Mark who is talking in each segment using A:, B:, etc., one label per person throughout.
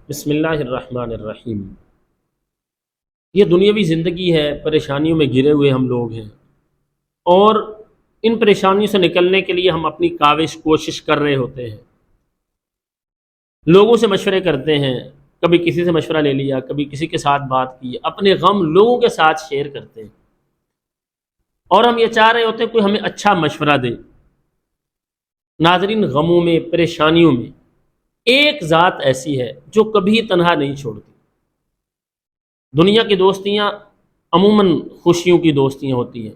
A: بسم اللہ الرحمن الرحیم۔ یہ دنیاوی زندگی ہے، پریشانیوں میں گھرے ہوئے ہم لوگ ہیں، اور ان پریشانیوں سے نکلنے کے لیے ہم اپنی کوشش کر رہے ہوتے ہیں، لوگوں سے مشورے کرتے ہیں، کبھی کسی سے مشورہ لے لیا، کبھی کسی کے ساتھ بات کی، اپنے غم لوگوں کے ساتھ شیئر کرتے ہیں، اور ہم یہ چاہ رہے ہوتے ہیں کوئی ہمیں اچھا مشورہ دے۔ ناظرین، غموں میں، پریشانیوں میں ایک ذات ایسی ہے جو کبھی تنہا نہیں چھوڑتی۔ دنیا کی دوستیاں عموماً خوشیوں کی دوستیاں ہوتی ہیں،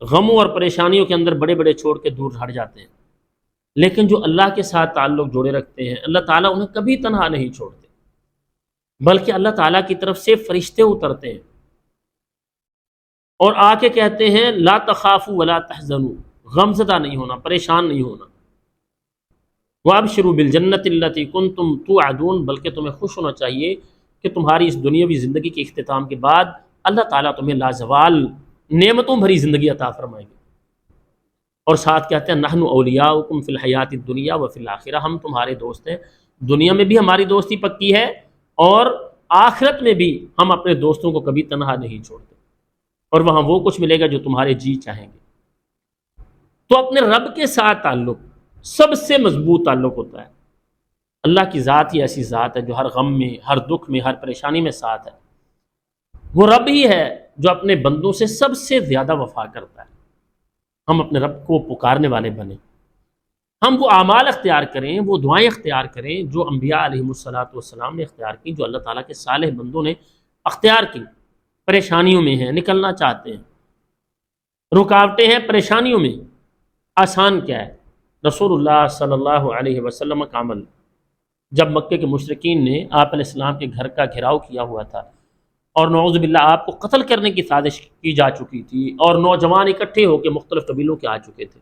A: غموں اور پریشانیوں کے اندر بڑے بڑے چھوڑ کے دور ہٹ جاتے ہیں، لیکن جو اللہ کے ساتھ تعلق جوڑے رکھتے ہیں، اللہ تعالیٰ انہیں کبھی تنہا نہیں چھوڑتے، بلکہ اللہ تعالیٰ کی طرف سے فرشتے اترتے ہیں اور آ کے کہتے ہیں لا تخافوا ولا تحزنوا، غم زدہ نہیں ہونا، پریشان نہیں ہونا، وابشروا بالجنۃ التی کنتم توعدون، بلکہ تمہیں خوش ہونا چاہیے کہ تمہاری اس دنیاوی زندگی کے اختتام کے بعد اللہ تعالیٰ تمہیں لازوال نعمتوں بھری زندگی عطا فرمائیں گے۔ اور ساتھ کہتے ہیں نحن اولیاؤکم فی الحیات الدنیا وفی الآخرہ، ہم تمہارے دوست ہیں، دنیا میں بھی ہماری دوستی پکی ہے اور آخرت میں بھی ہم اپنے دوستوں کو کبھی تنہا نہیں چھوڑتے، اور وہاں وہ کچھ ملے گا جو تمہارے جی چاہیں گے۔ تو اپنے رب کے ساتھ تعلق سب سے مضبوط تعلق ہوتا ہے۔ اللہ کی ذات ہی ایسی ذات ہے جو ہر غم میں، ہر دکھ میں، ہر پریشانی میں ساتھ ہے۔ وہ رب ہی ہے جو اپنے بندوں سے سب سے زیادہ وفا کرتا ہے۔ ہم اپنے رب کو پکارنے والے بنیں، ہم وہ اعمال اختیار کریں، وہ دعائیں اختیار کریں جو انبیاء علیہم الصلاۃ والسلام نے اختیار کی، جو اللہ تعالیٰ کے صالح بندوں نے اختیار کی۔ پریشانیوں میں ہیں، نکلنا چاہتے ہیں، رکاوٹیں ہیں پریشانیوں میں، آسان کیا ہے؟ رسول اللہ صلی اللہ علیہ وسلم کا عمل۔ جب مکے کے مشرکین نے آپ علیہ السلام کے گھر کا گھراؤ کیا ہوا تھا اور نعوذ باللہ آپ کو قتل کرنے کی سازش کی جا چکی تھی، اور نوجوان اکٹھے ہو کے مختلف قبیلوں کے آ چکے تھے،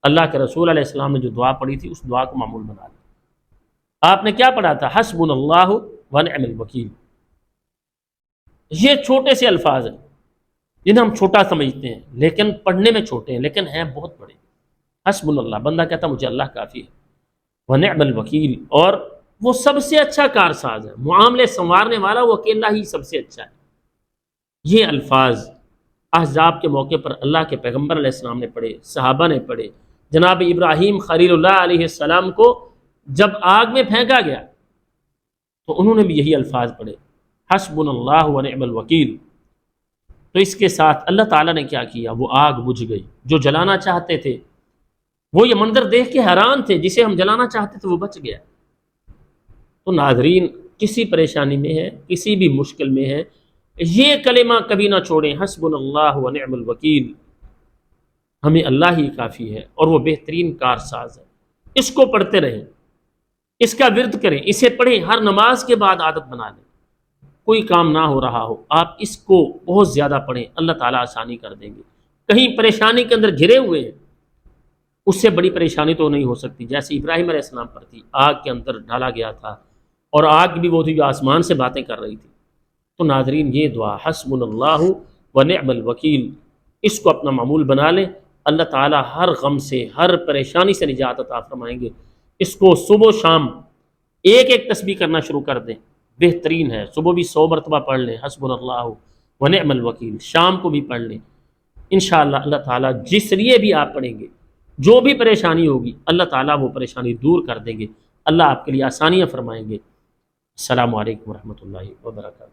A: اللہ کے رسول علیہ السلام نے جو دعا پڑھی تھی اس دعا کو معمول بنا لیا۔ آپ نے کیا پڑھا تھا؟ حسبنا اللہ ونعم الوکیل۔ یہ چھوٹے سے الفاظ ہیں جنہیں ہم چھوٹا سمجھتے ہیں، لیکن پڑھنے میں چھوٹے ہیں، لیکن ہیں بہت بڑے۔ حسبنا اللہ، بندہ کہتا مجھے اللہ کافی ہے، ونعم الوکیل، اور وہ سب سے اچھا کارساز ہے، معاملے سنوارنے والا وہ اکیلا ہی سب سے اچھا ہے۔ یہ الفاظ احزاب کے موقع پر اللہ کے پیغمبر علیہ السلام نے پڑھے، صحابہ نے پڑھے۔ جناب ابراہیم خلیل اللہ علیہ السلام کو جب آگ میں پھینکا گیا تو انہوں نے بھی یہی الفاظ پڑھے، حسبنا اللہ ونعم الوکیل۔ تو اس کے ساتھ اللہ تعالیٰ نے کیا کیا؟ وہ آگ بجھ گئی، جو جلانا چاہتے تھے وہ یہ منظر دیکھ کے حیران تھے، جسے ہم جلانا چاہتے تھے وہ بچ گیا۔ تو ناظرین، کسی پریشانی میں ہے، کسی بھی مشکل میں ہے، یہ کلمہ کبھی نہ چھوڑیں، حسبنا اللہ ونعم الوکیل۔ ہمیں اللہ ہی کافی ہے اور وہ بہترین کارساز ہے۔ اس کو پڑھتے رہیں، اس کا ورد کریں، اسے پڑھیں، ہر نماز کے بعد عادت بنا لیں۔ کوئی کام نہ ہو رہا ہو، آپ اس کو بہت زیادہ پڑھیں، اللہ تعالیٰ آسانی کر دیں گے۔ کہیں پریشانی کے اندر گھرے ہوئے ہیں، اس سے بڑی پریشانی تو نہیں ہو سکتی جیسے ابراہیم علیہ السلام پر تھی، آگ کے اندر ڈالا گیا تھا، اور آگ بھی وہ تھی جو آسمان سے باتیں کر رہی تھی۔ تو ناظرین، یہ دعا حسبنا اللہ ونعم الوکیل، اس کو اپنا معمول بنا لیں، اللہ تعالیٰ ہر غم سے، ہر پریشانی سے نجات عطا فرمائیں گے۔ اس کو صبح و شام ایک ایک تسبیح کرنا شروع کر دیں، بہترین ہے۔ صبح بھی 100 مرتبہ پڑھ لیں حسبنا اللہ ونعم الوکیل، شام کو بھی پڑھ لیں۔ انشاءاللہ اللہ تعالیٰ جس لیے بھی آپ پڑھیں گے، جو بھی پریشانی ہوگی، اللہ تعالیٰ وہ پریشانی دور کر دیں گے، اللہ آپ کے لیے آسانیاں فرمائیں گے۔ السلام علیکم ورحمۃ اللہ وبرکاتہ۔